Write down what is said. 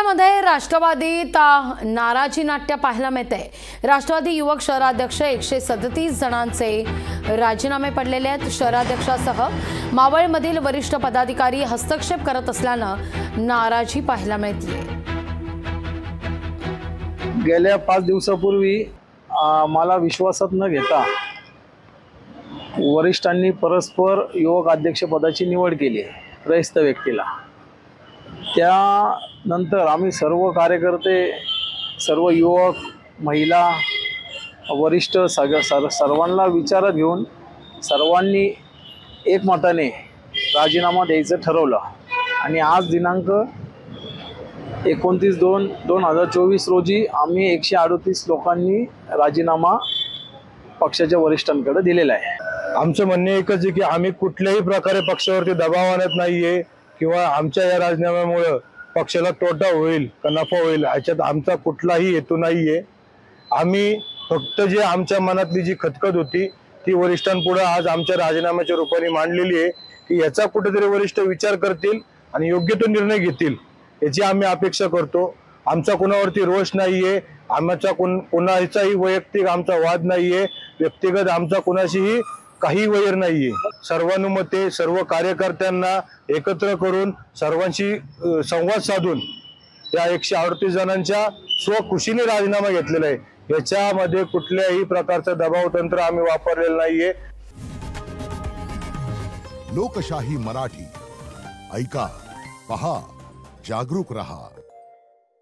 राजकारणामध्ये राष्ट्रवादीत नाराजी नाट्य पाहायला मिळते। राष्ट्रवादी युवक शहराध्यक्ष 137 जणांचे राजीनामे पडलेले आहेत। शहराध्यक्षासह मावळमधील वरिष्ठ पदाधिकारी हस्तक्षेप करत असल्याने नाराजी पाहायला मिळते। गेल्या 5 दिवसापूर्वी मला विश्वासात न घेता वरिष्ठांनी परस्पर युवक अध्यक्ष पदाची निवड केली त्रयस्थ व्यक्तीला। त्यानंतर आम्ही सर्व कार्यकर्ते, सर्व युवक, महिला, वरिष्ठ सर्वांना विचारात घेऊन सर्वांनी एकमताने राजीनामा द्यायचं ठरवलं आणि आज दिनांक 29/2/2024 रोजी आम्ही 138 लोकांनी राजीनामा पक्षाच्या वरिष्ठांकडे दिलेला आहे। आमचं म्हणणे एकच आहे की आम्ही कुठल्याही प्रकारे पक्षावरती दबाव आणत नाहीये किंवा आमच्या या राजीनाम्यामुळे पक्षाला तोटा होईल का नफा होईल याच्यात आमचा कुठलाही हेतू नाहीये। आम्ही फक्त जे आमच्या मनातली जी खतखत होती ती वरिष्ठांपुढे आज आमच्या राजीनाम्याच्या रूपाने मांडलेली आहे की याचा कुठेतरी वरिष्ठ विचार करतील आणि योग्य तो निर्णय घेतील याची आम्ही अपेक्षा करतो। आमचा कोणावरती रोष नाहीये, आमचा कोणाचाही वैयक्तिक आमचा वाद नाहीये, व्यक्तिगत आमचा कोणाशीही काही वैर नाहीये। सर्वानुमते सर्व कार्यकर्त्यांना एकत्र करून सर्वांशी संवाद साधून या 138 जणांच्या स्वखुशीने राजीनामा घेतलेला आहे। याच्यामध्ये कुठल्याही प्रकारचा दबाव तंत्र आम्ही वापरलेलं नाहीये। लोकशाही मराठी ऐका, पहा, जागरूक रहा।